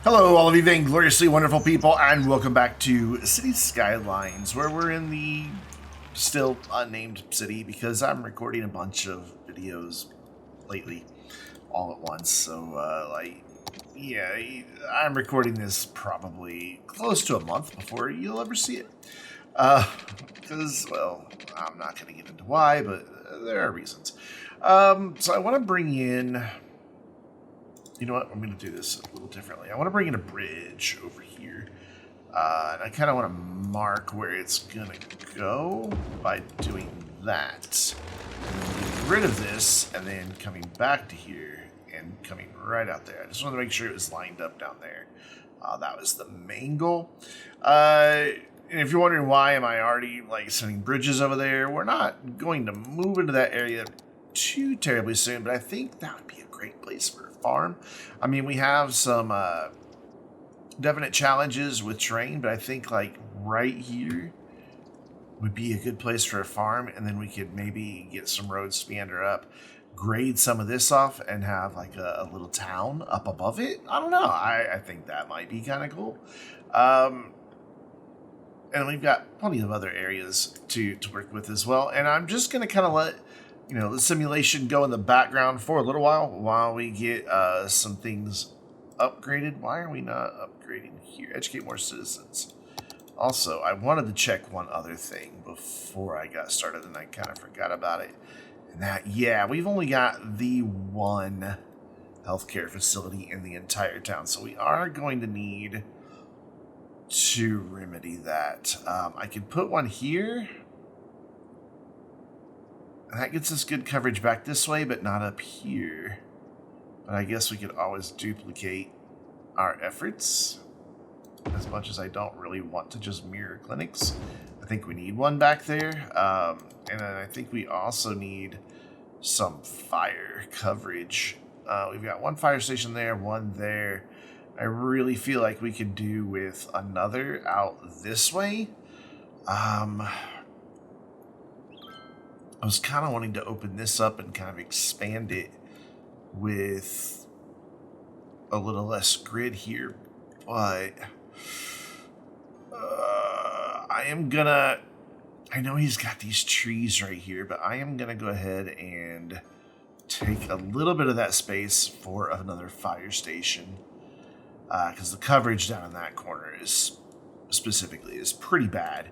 Hello, all of you vaingloriously wonderful people, and welcome back to Cities Skylines, where we're in the still unnamed city because I'm recording a bunch of videos lately all at once. So, yeah, I'm recording this probably close to a month before you'll ever see it. Because, well, I'm not going to get into why, but there are reasons. So I want to bring in... You know what? I'm going to do this a little differently. I want to bring in a bridge over here. And I kind of want to mark where it's going to go by doing that. And then getting rid of this and then coming back to here and coming right out there. I just want to make sure it was lined up down there. That was the main goal. And if you're wondering why am I already sending bridges over there, we're not going to move into that area too terribly soon, but I think that would be a great place for a farm. I mean, we have some definite challenges with terrain, but I think right here would be a good place for a farm, and then we could maybe get some roads to meander up, grade some of this off, and have a little town up above it. I don't know. I think that might be kind of cool. And we've got plenty of other areas to work with as well. And I'm just going to kind of let the simulation go in the background for a little while we get some things upgraded. Why are we not upgrading here? Educate more citizens. Also, I wanted to check one other thing before I got started, and I kind of forgot about it. And that, yeah, we've only got the one healthcare facility in the entire town, so we are going to need to remedy that. I could put one here. That gets us good coverage back this way, but not up here. But I guess we could always duplicate our efforts. As much as I don't really want to just mirror clinics. I think we need one back there. And then I think we also need some fire coverage. We've got one fire station there, one there. I really feel like we could do with another out this way. I was kind of wanting to open this up and kind of expand it with a little less grid here, but I know he's got these trees right here, but I am gonna go ahead and take a little bit of that space for another fire station, because the coverage down in that corner is pretty bad.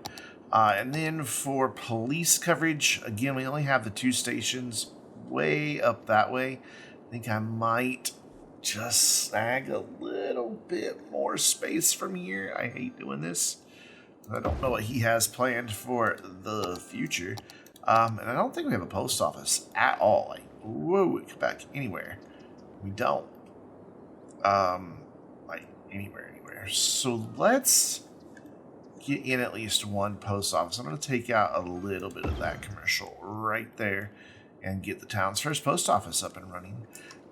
And then for police coverage, again, we only have the two stations way up that way. I think I might just snag a little bit more space from here. I hate doing this. I don't know what he has planned for the future. And I don't think we have a post office at all. Whoa, Quebec, anywhere. We don't. Anywhere. So let's get in at least one post office. I'm going to take out a little bit of that commercial right there and get the town's first post office up and running.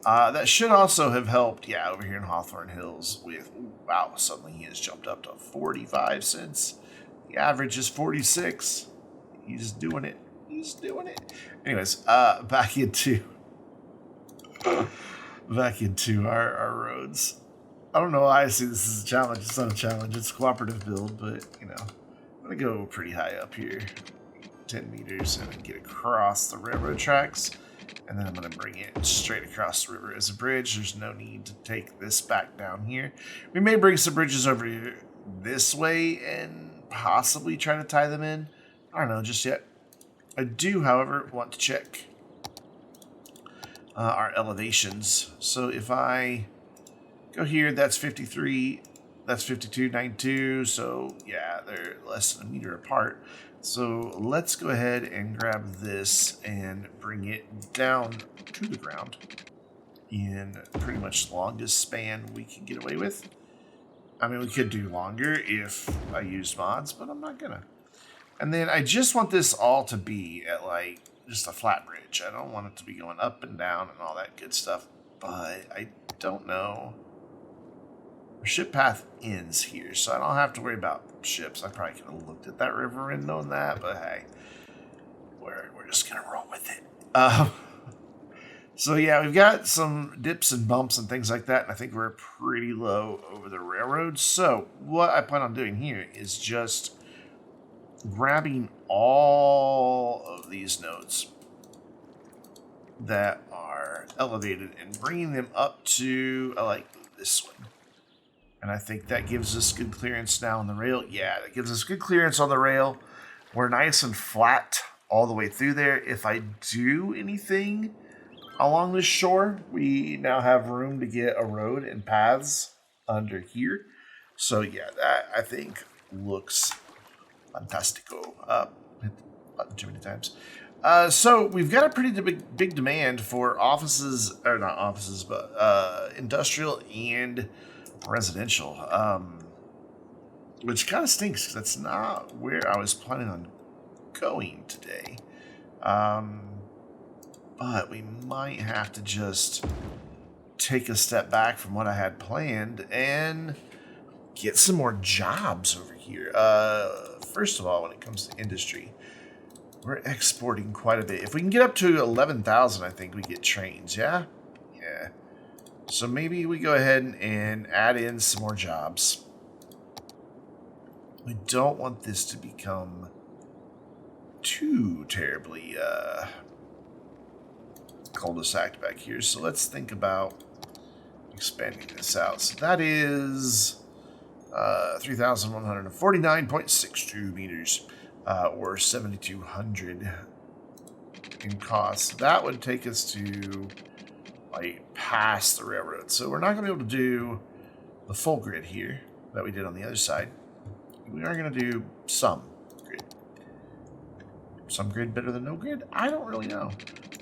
That should also have helped, over here in Hawthorne Hills with, wow, suddenly he has jumped up to 45 cents. The average is 46. He's doing it. Anyways, back into our roads. I don't know why I see this as a challenge. It's not a challenge. It's a cooperative build, but, I'm going to go pretty high up here. 10 meters and then get across the railroad tracks. And then I'm going to bring it straight across the river as a bridge. There's no need to take this back down here. We may bring some bridges over here this way and possibly try to tie them in. I don't know just yet. I do, however, want to check our elevations. So if I go here, that's 53, that's 52.92. So yeah, they're less than a meter apart. So let's go ahead and grab this and bring it down to the ground in pretty much the longest span we can get away with. I mean, we could do longer if I used mods, but I'm not gonna. And then I just want this all to be at just a flat bridge. I don't want it to be going up and down and all that good stuff, but I don't know. Our ship path ends here, so I don't have to worry about ships. I probably could have looked at that river and known that, but hey, we're just gonna roll with it. So yeah, we've got some dips and bumps and things like that, and I think we're pretty low over the railroad. So what I plan on doing here is just grabbing all of these nodes that are elevated and bringing them up to, I like this one. And I think that gives us good clearance now on the rail. Yeah, that gives us good clearance on the rail. We're nice and flat all the way through there. If I do anything along this shore, we now have room to get a road and paths under here. So yeah, that I think looks fantastico. Hit the button too many times. So we've got a pretty big demand for offices, or not offices, but industrial and residential, which kind of stinks because that's not where I was planning on going today. But we might have to just take a step back from what I had planned and get some more jobs over here. First of all, when it comes to industry, we're exporting quite a bit. If we can get up to 11,000, I think we get trains, yeah? Yeah. So maybe we go ahead and add in some more jobs. We don't want this to become too terribly cul-de-sac back here. So let's think about expanding this out. So that is 3,149.62 meters, or 7,200 in cost. That would take us to like past the railroad. So we're not going to be able to do the full grid here that we did on the other side. We are going to do some grid. Some grid better than no grid? I don't really know.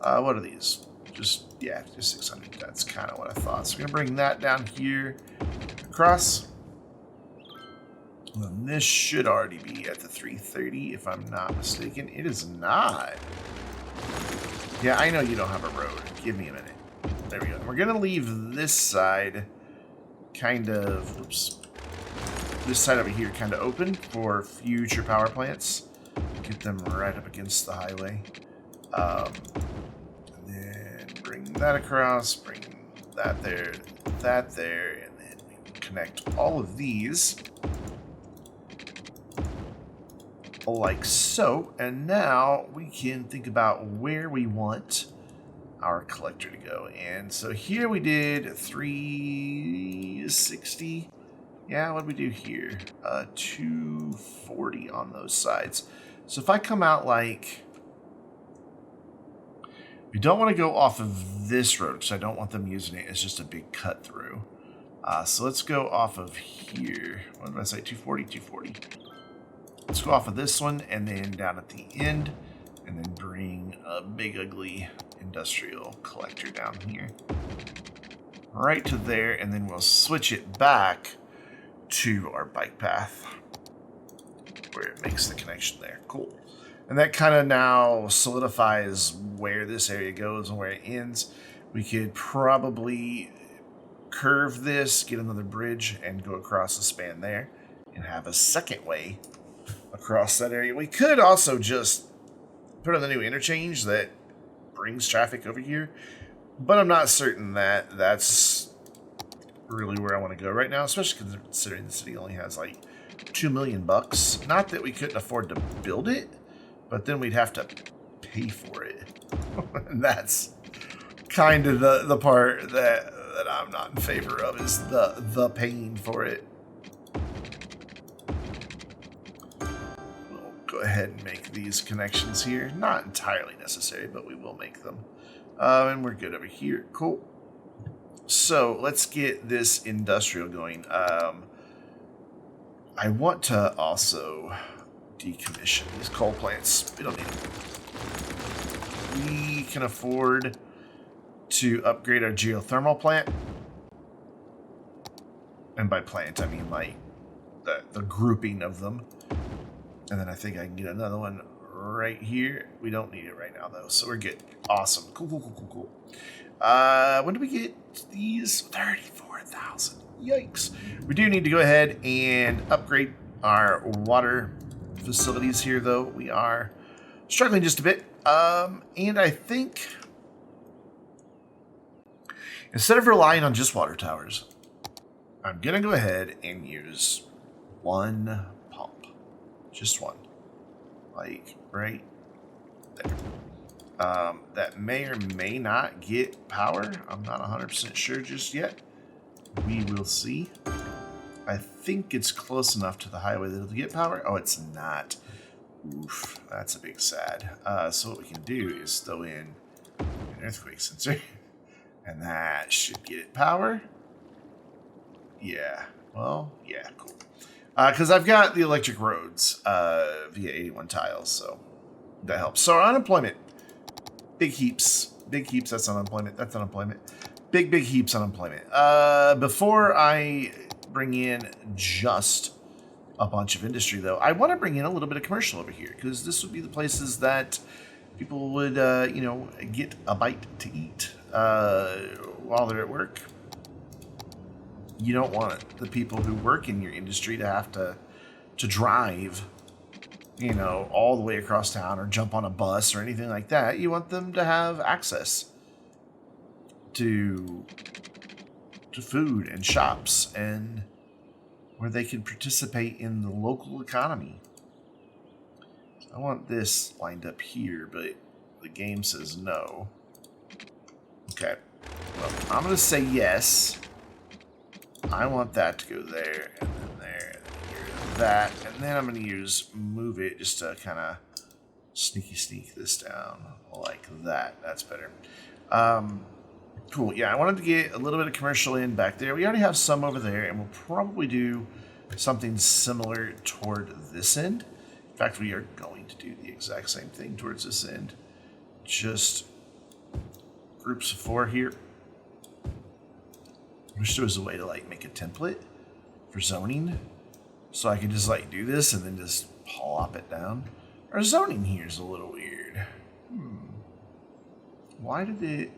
What are these? Just 600. That's kind of what I thought. So we're going to bring that down here across. And then this should already be at the 330 if I'm not mistaken. It is not. Yeah, I know you don't have a road. Give me a minute. There we go. We're going to leave this side kind of, this side over here kind of open for future power plants. Get them right up against the highway. And then bring that across, bring that there, and then we connect all of these like so. And now we can think about where we want our collector to go. And so here we did 360. Yeah, what did we do here? 240 on those sides. So if I come out like, we don't want to go off of this road because I don't want them using it as just a big cut through. So let's go off of here. What did I say? 240, 240. Let's go off of this one and then down at the end and then bring a big ugly industrial collector down here. Right to there, and then we'll switch it back to our bike path where it makes the connection there. Cool. And that kind of now solidifies where this area goes and where it ends. We could probably curve this, get another bridge, and go across the span there and have a second way across that area. We could also just put on the new interchange that brings traffic over here, but I'm not certain that that's really where I want to go right now, especially considering the city only has like $2 million. Not that we couldn't afford to build it, but then we'd have to pay for it. And that's kind of the part that I'm not in favor of, is the paying for it. We'll go ahead and make these connections here. Not entirely necessary, but we will make them. And we're good over here. Cool. So let's get this industrial going. I want to also decommission these coal plants. We don't need them. We can afford to upgrade our geothermal plant. And by plant, I mean like the grouping of them. And then I think I can get another one right here. We don't need it right now, though, so we're good. Awesome. Cool. When do we get these? 34,000. Yikes. We do need to go ahead and upgrade our water facilities here, though. We are struggling just a bit. And I think Instead of relying on just water towers, I'm going to go ahead and use one pump. Just one. Like, right there. That may or may not get power. I'm not 100% sure just yet. We will see. I think it's close enough to the highway that it'll get power. Oh, it's not. Oof, that's a big sad. So what we can do is throw in an earthquake sensor. And that should get it power. Yeah. Well, yeah, cool. Because I've got the electric roads via 81 tiles, so that helps. So unemployment. Big heaps. Big heaps, that's unemployment. That's unemployment. Big heaps unemployment. Before I bring in just a bunch of industry, though, I want to bring in a little bit of commercial over here, because this would be the places that people would, get a bite to eat while they're at work. You don't want the people who work in your industry to have to drive, all the way across town or jump on a bus or anything like that. You want them to have access to food and shops and where they can participate in the local economy. I want this lined up here, but the game says no. Okay. Well, I'm going to say yes. I want that to go there, and then there, and then that, and then I'm going to use move it just to kind of sneak this down like that. That's better. Cool. Yeah, I wanted to get a little bit of commercial in back there. We already have some over there, and we'll probably do something similar toward this end. In fact, we are going to do the exact same thing towards this end. Just groups of 4 here. I wish there was a way to make a template for zoning, so I could just do this and then just plop it down. Our zoning here is a little weird. Why did it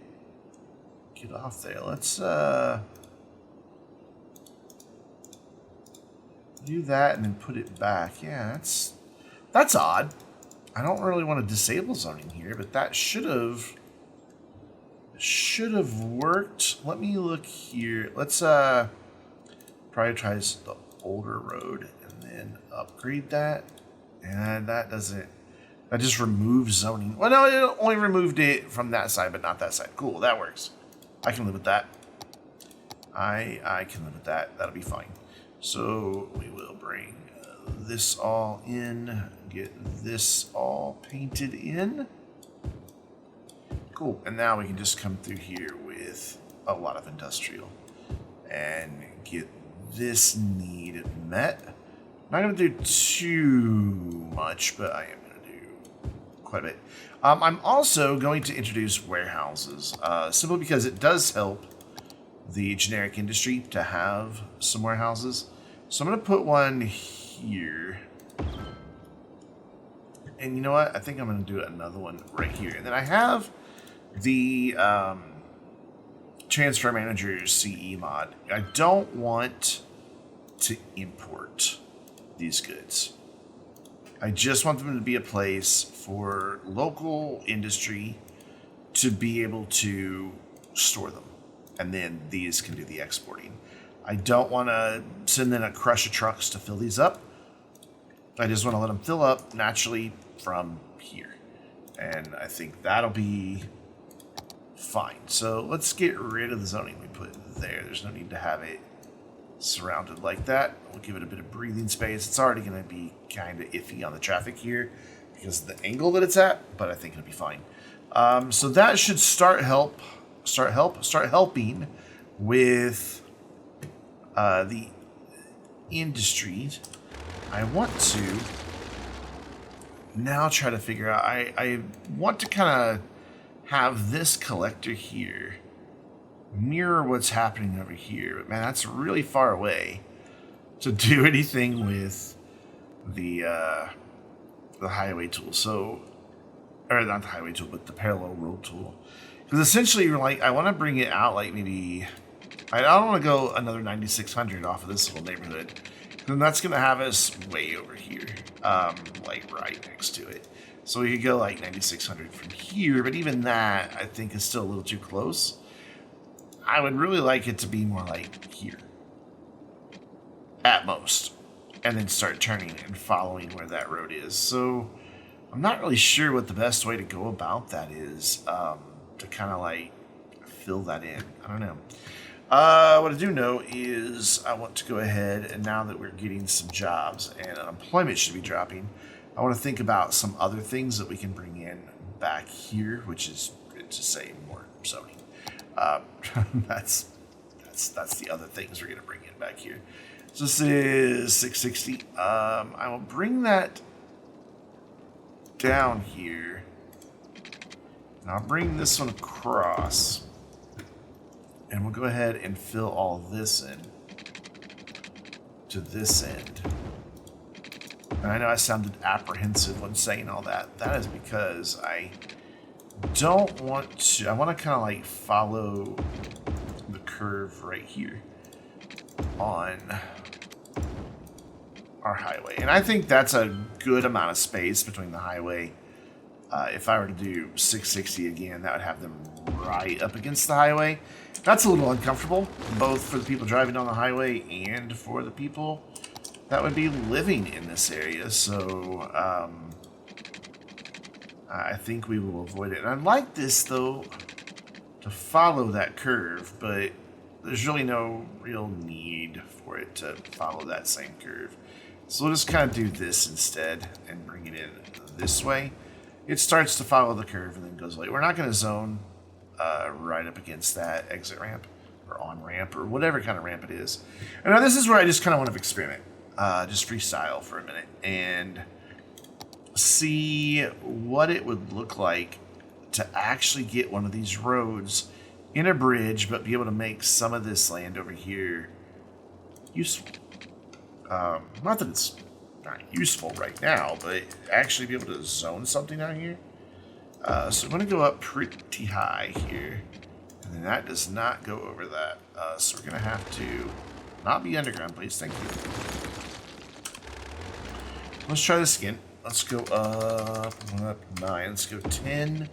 get off there? Let's do that and then put it back. Yeah, that's odd. I don't really want to disable zoning here, but that should have worked. Let me look here. Let's prioritize the older road and then upgrade that. And that just removes zoning. Well, no, it only removed it from that side, but not that side. Cool, that works. I can live with that. I can live with that. That'll be fine. So we will bring this all in, get this all painted in. Cool, and now we can just come through here with a lot of industrial and get this need met. I'm not going to do too much, but I am going to do quite a bit. I'm also going to introduce warehouses, simply because it does help the generic industry to have some warehouses. So I'm going to put one here. And you know what? I think I'm going to do another one right here. And then I have the transfer manager CE mod. I don't want to import these goods. I just want them to be a place for local industry to be able to store them, and then these can do the exporting. I don't want to send in a crush of trucks to fill these up. I just want to let them fill up naturally from here, and I think that'll be fine. So let's get rid of the zoning we put there. There's no need to have it surrounded like that. We'll give it a bit of breathing space. It's already going to be kind of iffy on the traffic here because of the angle that it's at, but I think it'll be fine. So that should start helping with the industries. I want to now try to figure out, I want to kind of have this collector here mirror what's happening over here. But man, that's really far away to do anything with the highway tool. So, or not the highway tool, but the parallel road tool. Because essentially, I want to bring it out maybe. I don't want to go another 9600 off of this little neighborhood. Then that's going to have us way over here, right next to it. So we could go 9600 from here, but even that I think is still a little too close. I would really like it to be more like here. At most. And then start turning and following where that road is. So I'm not really sure what the best way to go about that is, to kind of like fill that in. I don't know. What I do know is I want to go ahead, and now that we're getting some jobs and unemployment should be dropping, I want to think about some other things that we can bring in back here, which is to say more zoning. That's the other things we're going to bring in back here. So this is 660. I will bring that down here, and I'll bring this one across. And we'll go ahead and fill all this in to this end. And I know I sounded apprehensive when saying all that. That is because I don't want to... I want to kind of like follow the curve right here on our highway. And I think that's a good amount of space between the highway. If I were to do 660 again, that would have them right up against the highway. That's a little uncomfortable, both for the people driving on the highway and for the people that would be living in this area. So I think we will avoid it. And I'd like this, though, to follow that curve, but there's really no real need for it to follow that same curve. So we'll just kind of do this instead and bring it in this way. It starts to follow the curve and then goes away. We're not going to zone right up against that exit ramp or on ramp or whatever kind of ramp it is. And now this is where I just kind of want to experiment, just freestyle for a minute and see what it would look like to actually get one of these roads in a bridge, but be able to make some of this land over here useful. Not that it's not useful right now, but actually be able to zone something out here. So I'm going to go up pretty high here, and then that does not go over that. So we're going to have to not be underground, please. Thank you. Let's try this again. Let's go up 9. Let's go 10.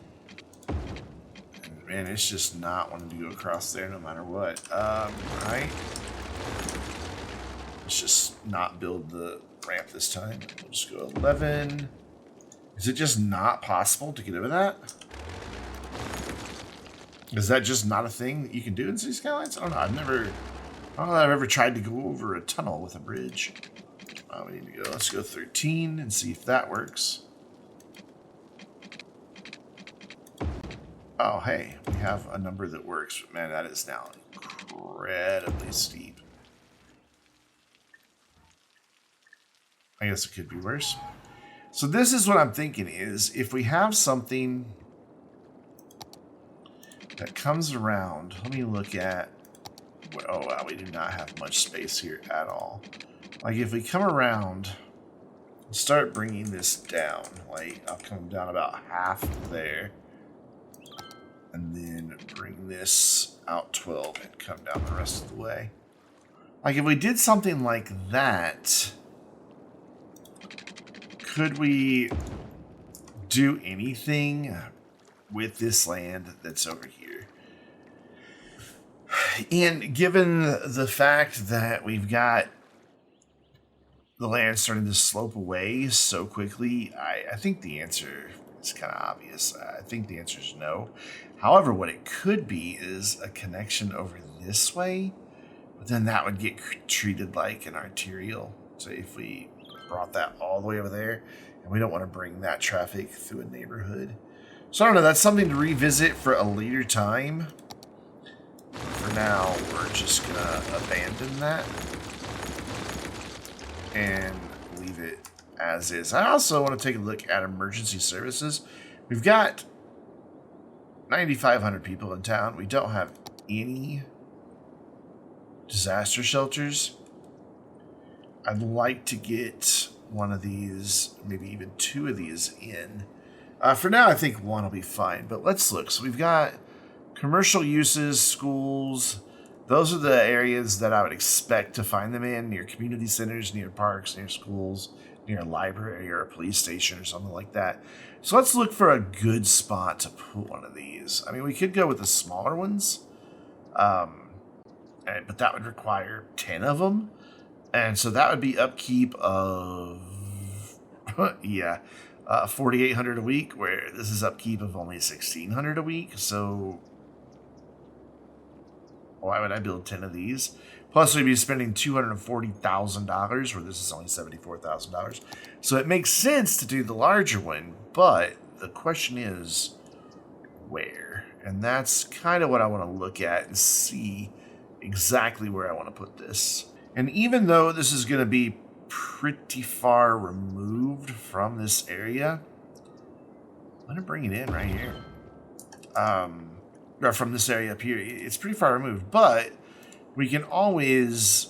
And man, it's just not wanting to go across there no matter what. Right. Let's just not build the ramp this time. We'll just go 11. Is it just not possible to get over that? Is that just not a thing that you can do in Cities Skylines? I don't know. I don't know that I've ever tried to go over a tunnel with a bridge. We need to go. Let's go 13 and see if that works. Oh, hey, we have a number that works. But man, that is now incredibly steep. I guess it could be worse. So this is what I'm thinking is if we have something that comes around, let me look at, oh wow, we do not have much space here at all. Like if we come around, start bringing this down, like I'll come down about half there, and then bring this out 12 and come down the rest of the way. Like if we did something like that, could we do anything with this land that's over here? And given the fact that we've got the land starting to slope away so quickly, I think the answer is kind of obvious. I think the answer is no. However, what it could be is a connection over this way, but then that would get treated like an arterial. So if we brought that all the way over there, and we don't want to bring that traffic through a neighborhood. So I don't know, that's something to revisit for a later time. For now, we're just gonna abandon that and leave it as is. I also want to take a look at emergency services. We've got 9,500 people in town. We don't have any disaster shelters. I'd like to get one of these, maybe even 2 of these in. For now, I think 1 will be fine, but let's look. So we've got commercial uses, schools. Those are the areas that I would expect to find them in, near community centers, near parks, near schools, near a library or a police station or something like that. So let's look for a good spot to put one of these. I mean, we could go with the smaller ones, But that would require 10 of them. And so that would be upkeep of, yeah, 4,800 a week, where this is upkeep of only 1,600 a week. So why would I build 10 of these? Plus, we'd be spending $240,000, where this is only $74,000. So it makes sense to do the larger one, but the question is where? And that's kind of what I want to look at and see exactly where I want to put this. And even though this is going to be pretty far removed from this area, I'm going to bring it in right here. Or from this area up here. It's pretty far removed, but we can always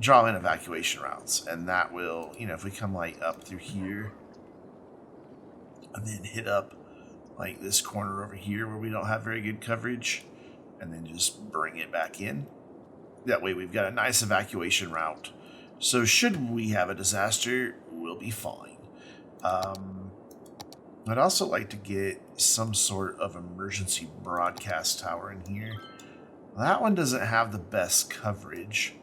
draw in evacuation routes. And that will, if we come like up through here and then hit up like this corner over here where we don't have very good coverage, and then just bring it back in. That way we've got a nice evacuation route. So should we have a disaster, we'll be fine. I'd also like to get some sort of emergency broadcast tower in here. That one doesn't have the best coverage.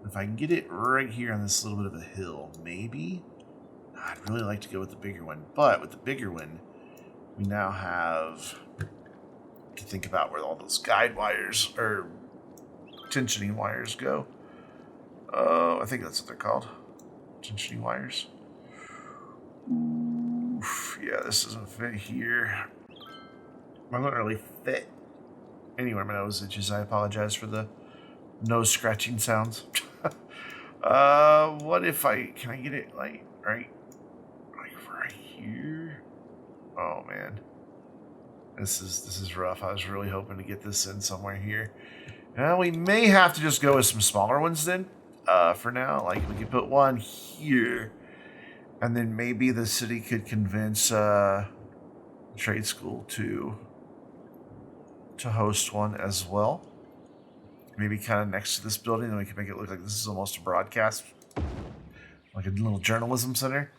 If I can get it right here on this little bit of a hill, maybe? I'd really like to go with the bigger one. But with the bigger one, we now have to think about where all those guide wires or tensioning wires go. Oh, I think that's what they're called. Tensioning wires. Oof, yeah, this doesn't fit here. Mine don't really fit anywhere my nose itches. I apologize for the nose scratching sounds. What if can I get it like right here? Oh man. This is rough. I was really hoping to get this in somewhere here. Well, we may have to just go with some smaller ones then. For now, like we could put one here, and then maybe the city could convince trade school to host one as well. Maybe kind of next to this building, and we can make it look like this is almost a broadcast, like a little journalism center,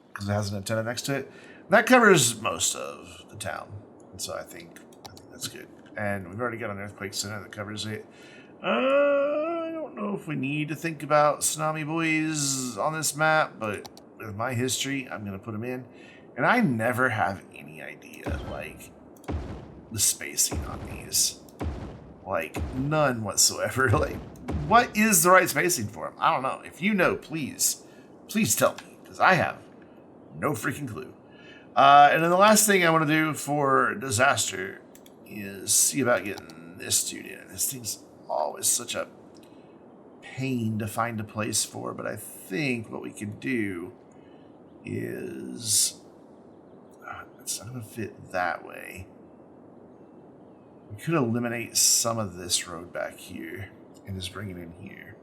because it has an antenna next to it. That covers most of the town, and so I think that's good. And we've already got an earthquake center that covers it. I don't know if we need to think about tsunami buoys on this map, but with my history, I'm going to put them in. And I never have any idea, like, the spacing on these. Like, none whatsoever. Like, what is the right spacing for them? I don't know. If you know, please tell me, because I have no freaking clue. And then the last thing I want to do for disaster is see about getting this dude in. This thing's always such a pain to find a place for, but I think what we can do is it's not going to fit that way. We could eliminate some of this road back here and just bring it in here.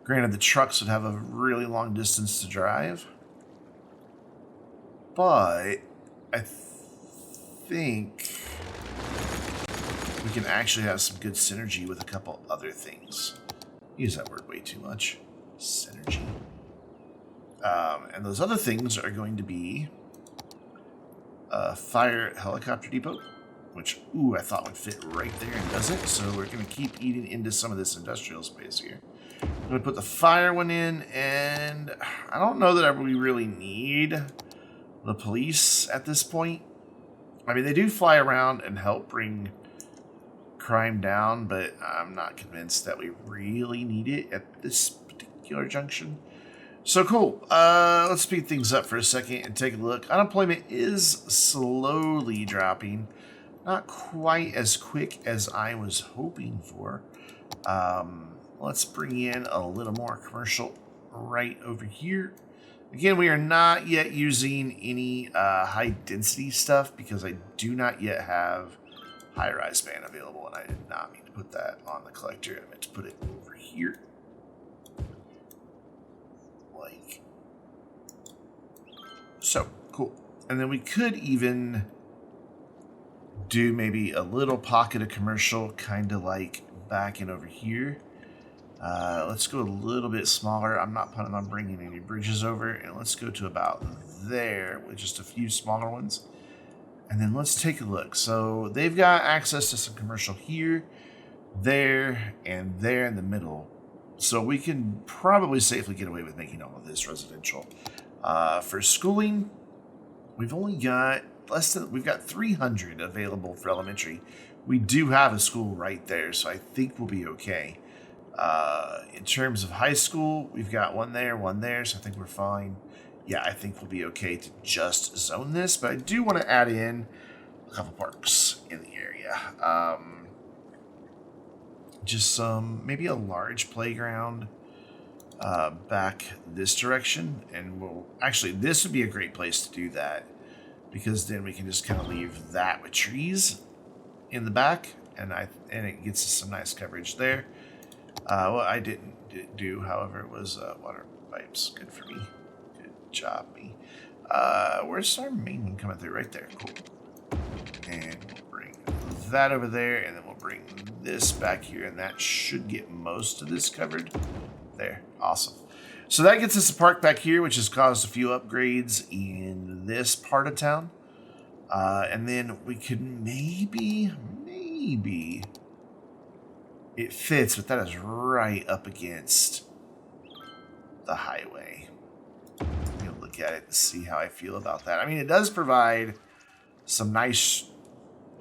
Granted, the trucks would have a really long distance to drive, but I think we can actually have some good synergy with a couple other things. Use that word way too much. Synergy. And those other things are going to be a fire helicopter depot, which, I thought would fit right there and doesn't. So we're going to keep eating into some of this industrial space here. I'm going to put the fire one in, and I don't know that we really need the police at this point. I mean, they do fly around and help bring crime down, but I'm not convinced that we really need it at this particular junction. So cool. Let's speed things up for a second and take a look. Unemployment is slowly dropping. Not quite as quick as I was hoping for. Let's bring in a little more commercial right over here. Again, we are not yet using any high density stuff because I do not yet have high-rise span available, and I did not mean to put that on the collector. I meant to put it over here. Like so. Cool. And then we could even do maybe a little pocket of commercial, kind of like back in over here. Let's go a little bit smaller. I'm not planning on bringing any bridges over, and let's go to about there with just a few smaller ones. And then let's take a look. So they've got access to some commercial here, there, and there in the middle. So we can probably safely get away with making all of this residential. For schooling, we've only got we've got 300 available for elementary. We do have a school right there, so I think we'll be okay. In terms of high school, we've got one there, so I think we're fine. Yeah, I think we'll be okay to just zone this, but I do want to add in a couple parks in the area. Just maybe a large playground back this direction, and this would be a great place to do that, because then we can just kind of leave that with trees in the back, and it gets us some nice coverage there. What I didn't do, however, was water pipes. Good for me. Good job, me. Where's our main one coming through? Right there. Cool. And we'll bring that over there, and then we'll bring this back here, and that should get most of this covered. There. Awesome. So that gets us a park back here, which has caused a few upgrades in this part of town. And then we could maybe... It fits, but that is right up against the highway. I'm going to look at it and see how I feel about that. I mean, it does provide some nice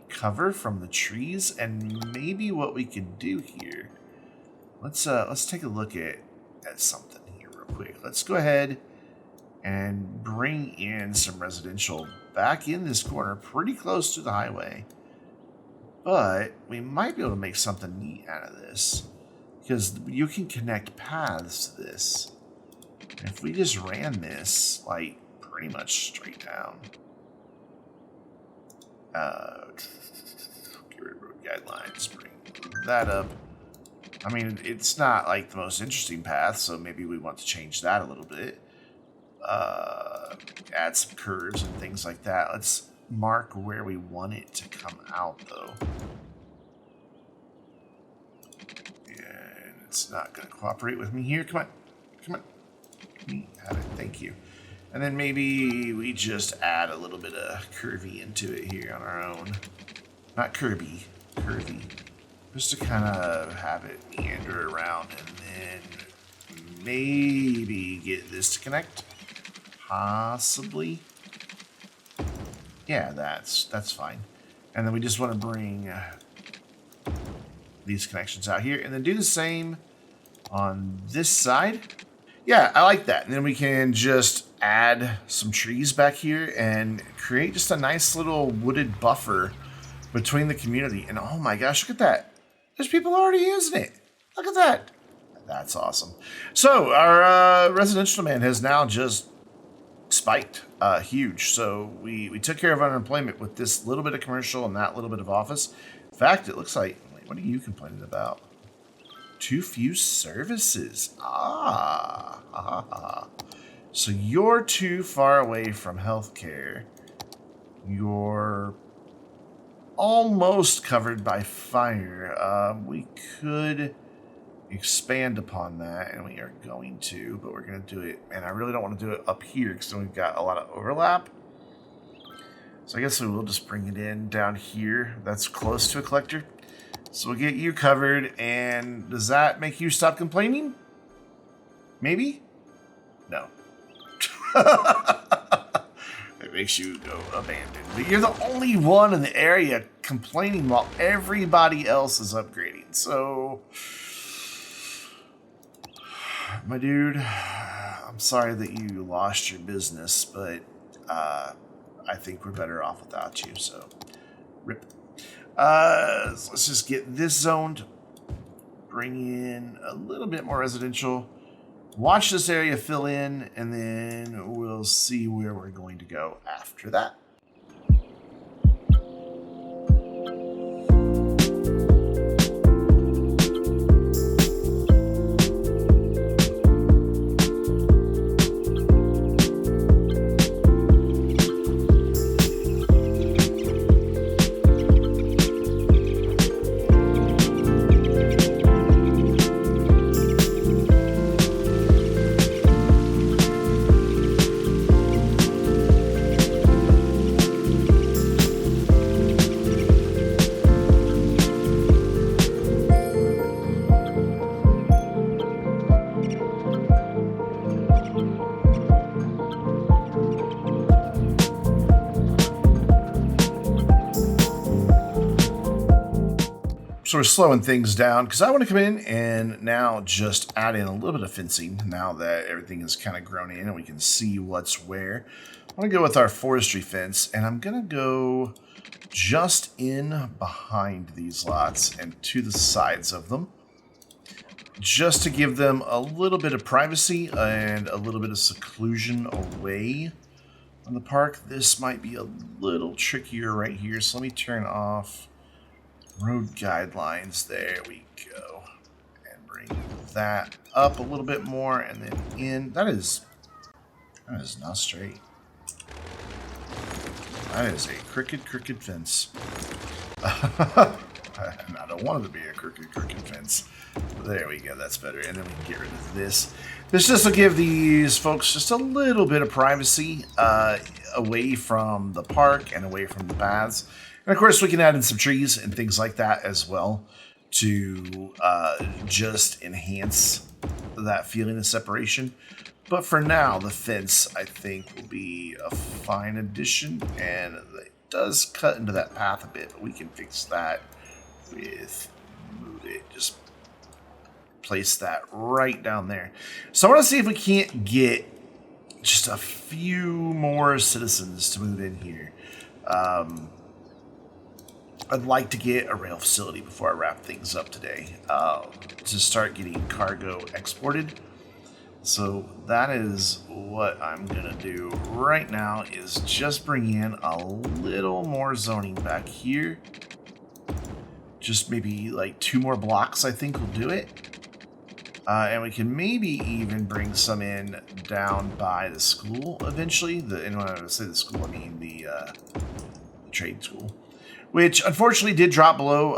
cover from the trees, and maybe what we could do here. Let's take a look at something here real quick. Let's go ahead and bring in some residential back in this corner, pretty close to the highway. But we might be able to make something neat out of this, because you can connect paths to this. And if we just ran this, like, pretty much straight down. Get rid of road guidelines, bring that up. I mean, it's not, like, the most interesting path, so maybe we want to change that a little bit. Add some curves and things like that. Let's mark where we want it to come out, though. And it's not going to cooperate with me here. Come on. Come on. Let me have it. Thank you. And then maybe we just add a little bit of curvy into it here on our own. Not curvy. Curvy. Just to kind of have it meander around, and then maybe get this to connect. Possibly. Yeah, that's fine. And then we just want to bring these connections out here, and then do the same on this side. Yeah, I like that. And then we can just add some trees back here and create just a nice little wooded buffer between the community. And oh my gosh, look at that. There's people already using it. Look at that. That's awesome. So our residential demand has now just spiked huge. So we took care of unemployment with this little bit of commercial and that little bit of office. In fact, it looks like, what are you complaining about? Too few services. So you're too far away from healthcare. You're almost covered by fire. We could expand upon that, and we are going to, but we're going to do it, and I really don't want to do it up here because then we've got a lot of overlap. So I guess we will just bring it in down here. That's close to a collector. So we'll get you covered, and does that make you stop complaining? Maybe? No. It makes you go abandoned. But you're the only one in the area complaining while everybody else is upgrading. So, my dude, I'm sorry that you lost your business, but I think we're better off without you, so rip. So let's just get this zoned, bring in a little bit more residential, watch this area fill in, and then we'll see where we're going to go after that. So we're slowing things down because I want to come in and now just add in a little bit of fencing now that everything is kind of grown in and we can see what's where. I want to go with our forestry fence, and I'm going to go just in behind these lots and to the sides of them, just to give them a little bit of privacy and a little bit of seclusion away from the park. This might be a little trickier right here, so let me turn off road guidelines. There we go. And bring that up a little bit more and then in. That is not straight. That is a crooked fence. And I don't want it to be a crooked fence. There we go, that's better. And then we can get rid of this. This just will give these folks just a little bit of privacy away from the park and away from the paths. And of course, we can add in some trees and things like that as well to just enhance that feeling of separation. But for now, the fence, I think, will be a fine addition. And it does cut into that path a bit, but we can fix that with move it. Just place that right down there. So I want to see if we can't get just a few more citizens to move in here. I'd like to get a rail facility before I wrap things up today to start getting cargo exported. So that is what I'm going to do right now, is just bring in a little more zoning back here. Just maybe like 2 more blocks, I think will do it. And we can maybe even bring some in down by the school eventually. And when I say the school, I mean the trade school, which unfortunately did drop below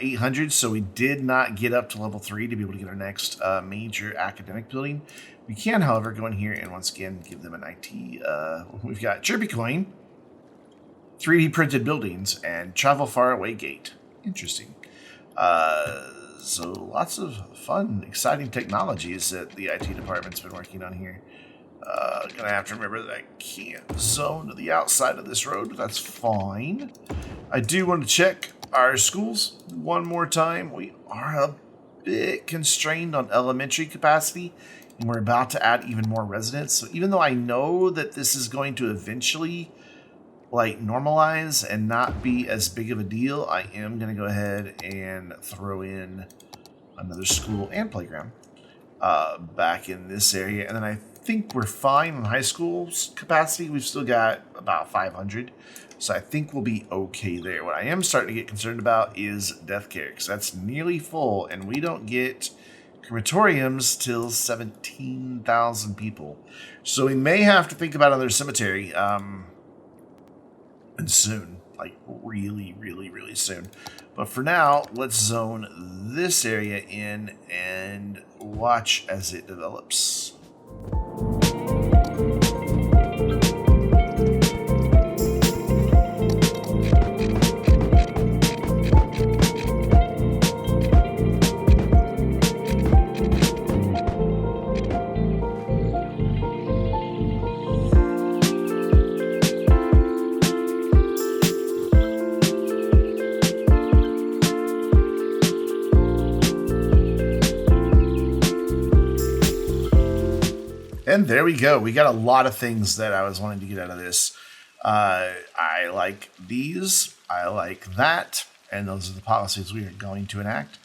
800. So we did not get up to level 3 to be able to get our next major academic building. We can, however, go in here and once again give them an IT. We've got Chirpy Coin, 3D printed buildings, and travel far away gate. Interesting. So lots of fun, exciting technologies that the IT department's been working on here. Gonna have to remember that I can't zone to the outside of this road, but that's fine. I do want to check our schools one more time. We are a bit constrained on elementary capacity, and we're about to add even more residents. So even though I know that this is going to eventually normalize and not be as big of a deal, I am going to go ahead and throw in another school and playground back in this area. And then I think we're fine on high school's capacity. We've still got about 500. So I think we'll be okay there. What I am starting to get concerned about is death care, because that's nearly full, and we don't get crematoriums till 17,000 people. So we may have to think about another cemetery. And soon, really, really, really soon. But for now, let's zone this area in and watch as it develops. And there we go. We got a lot of things that I was wanting to get out of this. I like these. I like that. And those are the policies we are going to enact.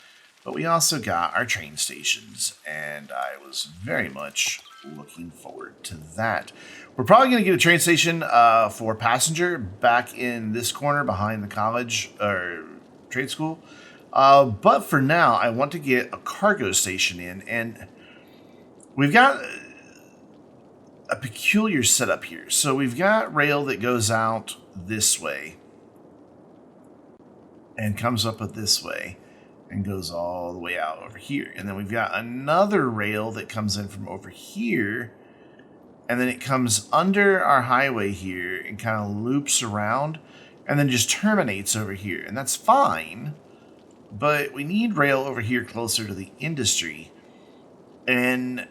But we also got our train stations. And I was very much looking forward to that. We're probably going to get a train station for passenger back in this corner behind the college or trade school. But for now, I want to get a cargo station in. And we've got a peculiar setup here. So we've got rail that goes out this way and comes up this way and goes all the way out over here. And then we've got another rail that comes in from over here, and then it comes under our highway here and kind of loops around and then just terminates over here. And that's fine, but we need rail over here closer to the industry. And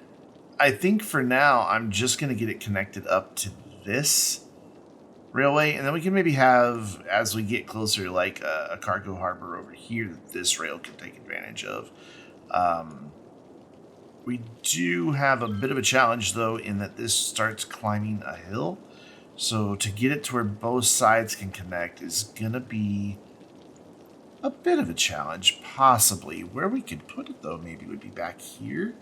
I think for now, I'm just going to get it connected up to this railway, and then we can maybe have, as we get closer, like a cargo harbor over here that this rail can take advantage of. We do have a bit of a challenge, though, in that this starts climbing a hill. So to get it to where both sides can connect is going to be a bit of a challenge, possibly. Where we could put it, though, maybe would be back here.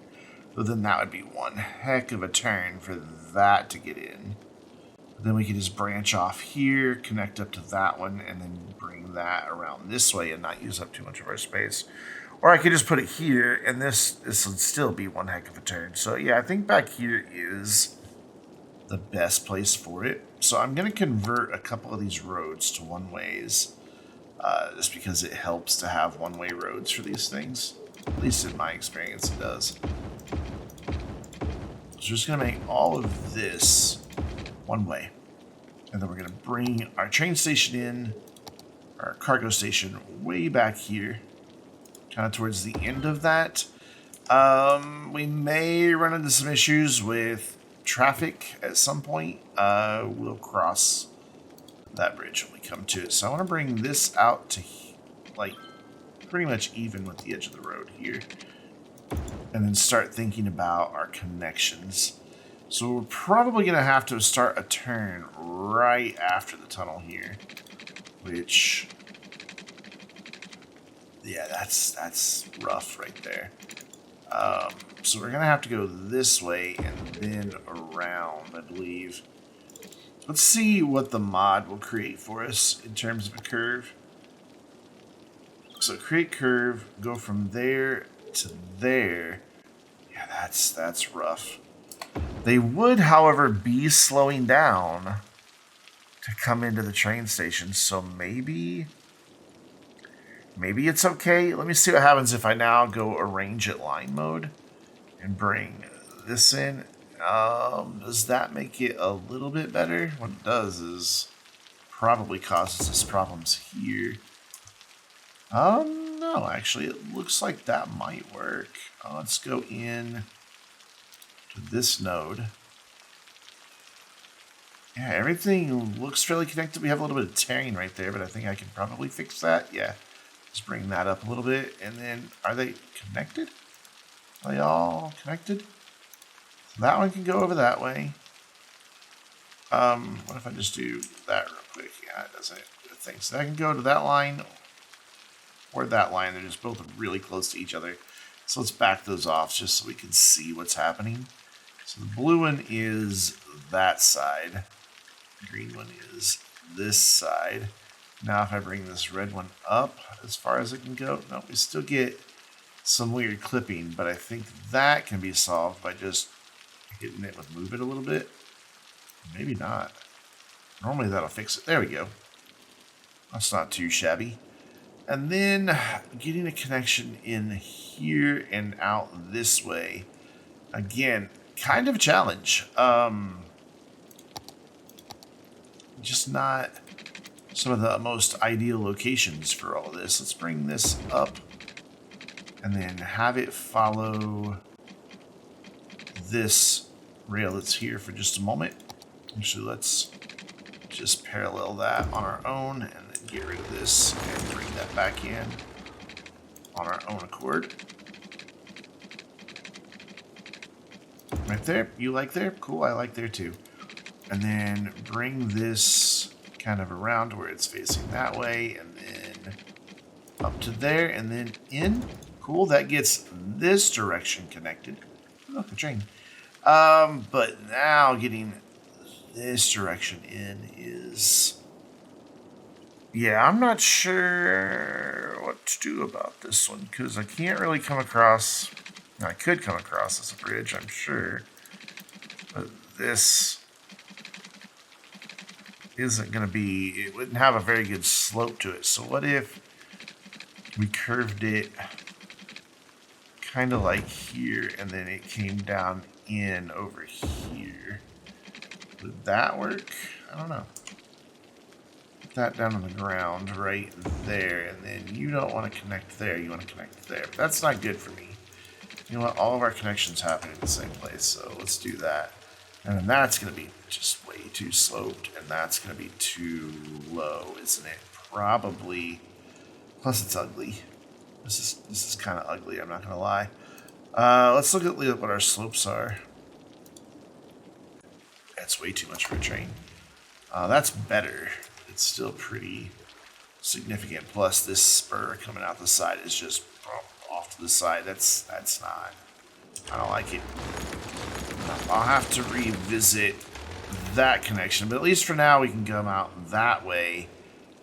But then that would be one heck of a turn for that to get in. Then we could just branch off here, connect up to that one, and then bring that around this way and not use up too much of our space. Or I could just put it here, and this would still be one heck of a turn. So yeah, I think back here is the best place for it. So I'm going to convert a couple of these roads to one-ways, just because it helps to have one-way roads for these things. At least in my experience, it does. So we're just going to make all of this one way. And then we're going to bring our train station in, our cargo station way back here, kind of towards the end of that. We may run into some issues with traffic at some point. We'll cross that bridge when we come to it. So I want to bring this out to like pretty much even with the edge of the road here. And then start thinking about our connections. So we're probably going to have to start a turn right after the tunnel here. Which, yeah, that's rough right there. So we're going to have to go this way and then around, I believe. Let's see what the mod will create for us in terms of a curve. So create curve, go from there to there. Yeah, that's rough. They would, however, be slowing down to come into the train station. So maybe it's okay. Let me see what happens if I now go arrange it line mode and bring this in. Does that make it a little bit better? What it does is probably causes us problems here. No, actually, it looks like that might work. Let's go in to this node. Yeah, everything looks fairly connected. We have a little bit of tearing right there, but I think I can probably fix that. Yeah, just bring that up a little bit. And then, are they connected? Are they all connected? So that one can go over that way. What if I just do that real quick? Yeah, it doesn't do a thing. So that can go to that line or that line. They're just both really close to each other. So let's back those off just so we can see what's happening. So the blue one is that side. The green one is this side. Now if I bring this red one up as far as it can go, no, we still get some weird clipping, but I think that can be solved by just hitting it with move it a little bit. Maybe not. Normally that'll fix it. There we go. That's not too shabby. And then getting a connection in here and out this way. Again, kind of a challenge. Just not some of the most ideal locations for all of this. Let's bring this up and then have it follow this rail that's here for just a moment. Actually, let's just parallel that on our own and then get rid of this and bring that back in on our own accord. Right there. You like there? Cool, I like there too. And then bring this kind of around where it's facing that way and then up to there and then in. Cool, that gets this direction connected. Look, the train. But now getting this direction in is... Yeah, I'm not sure what to do about this one because I can't really come across... I could come across as a bridge, I'm sure. But this isn't going to be... It wouldn't have a very good slope to it. So what if we curved it kind of like here and then it came down in over here? Would that work? I don't know. Put that down on the ground right there, and then you don't want to connect there, you want to connect there. But that's not good for me. You know what? All of our connections happen in the same place, so let's do that. And then that's going to be just way too sloped, and that's going to be too low, isn't it? Probably. Plus, it's ugly. This is kind of ugly, I'm not going to lie. Let's look at what our slopes are. That's way too much for a train. That's better. It's still pretty significant. Plus, this spur coming out the side is just off to the side. That's not. I don't like it. I'll have to revisit that connection, but at least for now we can come out that way,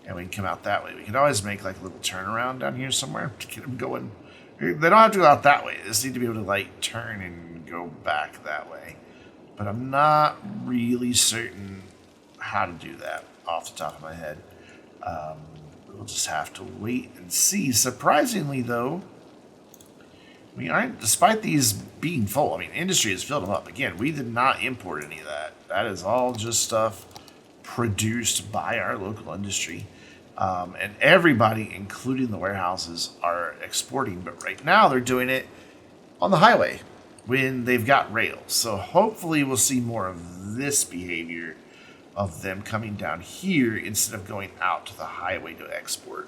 and we can come out that way. We can always make like a little turnaround down here somewhere to get them going. They don't have to go out that way. They just need to be able to like turn and go back that way. But I'm not really certain how to do that off the top of my head. We'll just have to wait and see. Surprisingly, though, despite these being full, industry has filled them up. Again, we did not import any of that. That is all just stuff produced by our local industry. And everybody, including the warehouses, are exporting. But right now, they're doing it on the highway when they've got rails. So hopefully we'll see more of this behavior of them coming down here instead of going out to the highway to export.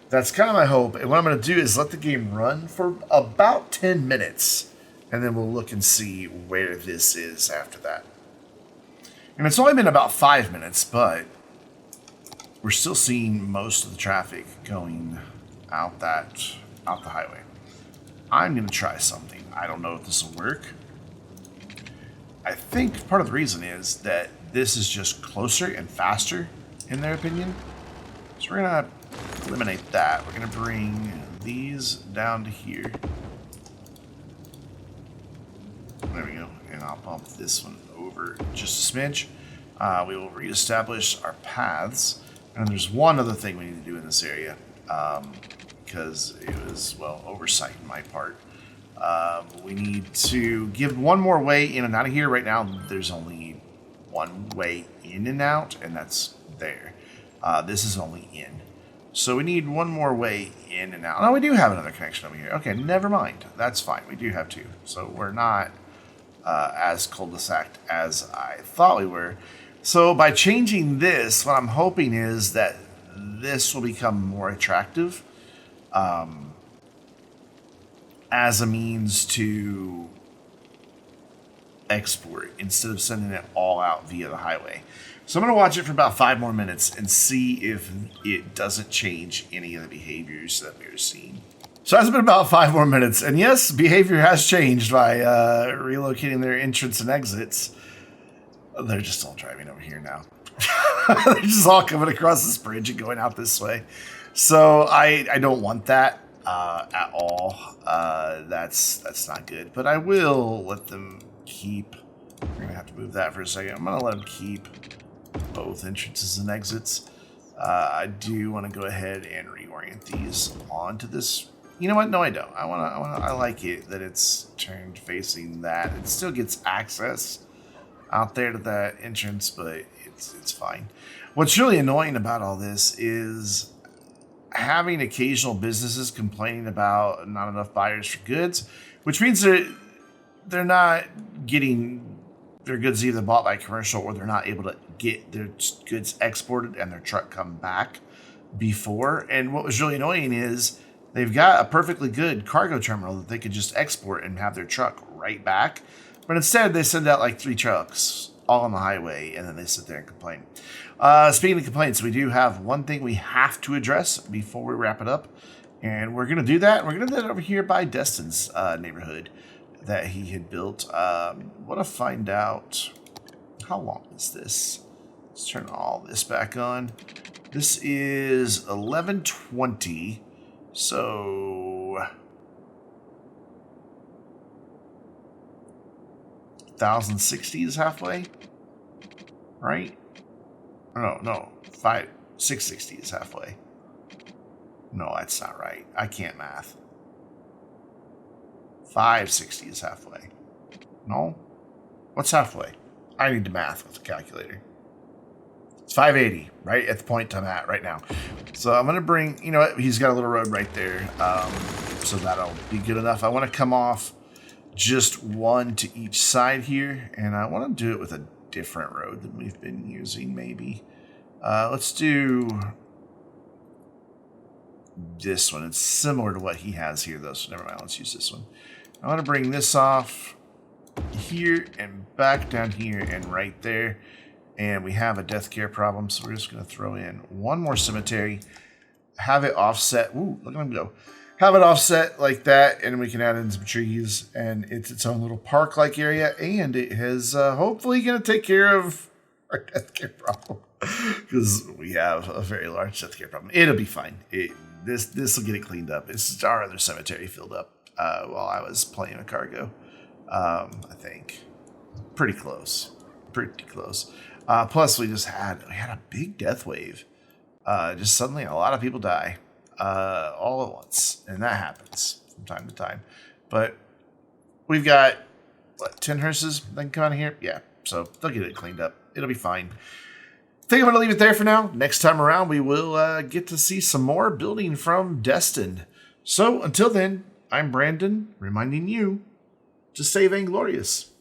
That's kind of my hope. And what I'm going to do is let the game run for about 10 minutes. And then we'll look and see where this is after that. And it's only been about 5 minutes, but we're still seeing most of the traffic going out the highway. I'm going to try something. I don't know if this will work. I think part of the reason is that this is just closer and faster, in their opinion. So we're going to eliminate that. We're going to bring these down to here. There we go. And I'll bump this one over just a smidge. We will reestablish our paths. And there's one other thing we need to do in this area. Because it was, oversight on my part. We need to give one more way in and out of here. Right now, there's only one way in and out, and that's there. This is only in. So we need one more way in and out. Oh, we do have another connection over here. Okay, never mind. That's fine. We do have two. So we're not as cul-de-sac as I thought we were. So by changing this, what I'm hoping is that this will become more attractive as a means to export instead of sending it all out via the highway. So I'm going to watch it for about 5 more minutes and see if it doesn't change any of the behaviors that we're seeing. So it's been about 5 more minutes, and yes, behavior has changed by relocating their entrance and exits. They're just all driving over here now. They're just all coming across this bridge and going out this way. So I don't want that at all. That's not good. But I will let them keep. We're going to have to move that for a second. I'm going to let them keep both entrances and exits. I do want to go ahead and reorient these onto this. You know what? No, I don't. I like it that it's turned facing that. It still gets access out there to that entrance, but it's fine. What's really annoying about all this is having occasional businesses complaining about not enough buyers for goods, which means that they're not getting their goods either bought by commercial or they're not able to get their goods exported and their truck come back before. And what was really annoying is they've got a perfectly good cargo terminal that they could just export and have their truck right back. But instead, they send out like 3 trucks all on the highway, and then they sit there and complain. Speaking of complaints, we do have one thing we have to address before we wrap it up. And we're going to do that. We're going to do that over here by Destin's neighborhood that he had built. Want to find out how long is this? Let's turn all this back on. This is 11:20. So 1,060 is halfway, right? No, 660 is halfway. No, that's not right. I can't math. 560 is halfway. No? What's halfway? I need to math with a calculator. It's 580, right at the point I'm at right now. So I'm going to bring, you know what, he's got a little road right there. So that'll be good enough. I want to come off just one to each side here, and I want to do it with a different road than we've been using, maybe. Let's do this one. It's similar to what he has here, though, so never mind. Let's use this one. I want to bring this off here and back down here and right there. And we have a death care problem, so we're just going to throw in one more cemetery. Have it offset. Ooh, look at him go. Have it offset like that, and we can add in some trees. And it's its own little park-like area. And it is hopefully going to take care of our death care problem. Because we have a very large death care problem. It'll be fine. This will get it cleaned up. It's our other cemetery filled up while I was playing a cargo. I think. Pretty close. Pretty close. Plus, we had a big death wave. Just suddenly, a lot of people die all at once, and that happens from time to time. But we've got 10 hearses that can come out of here. Yeah, so they'll get it cleaned up. It'll be fine. I think I'm going to leave it there for now. Next time around, we will get to see some more building from Destined. So until then, I'm Brandon, reminding you to stay vainglorious.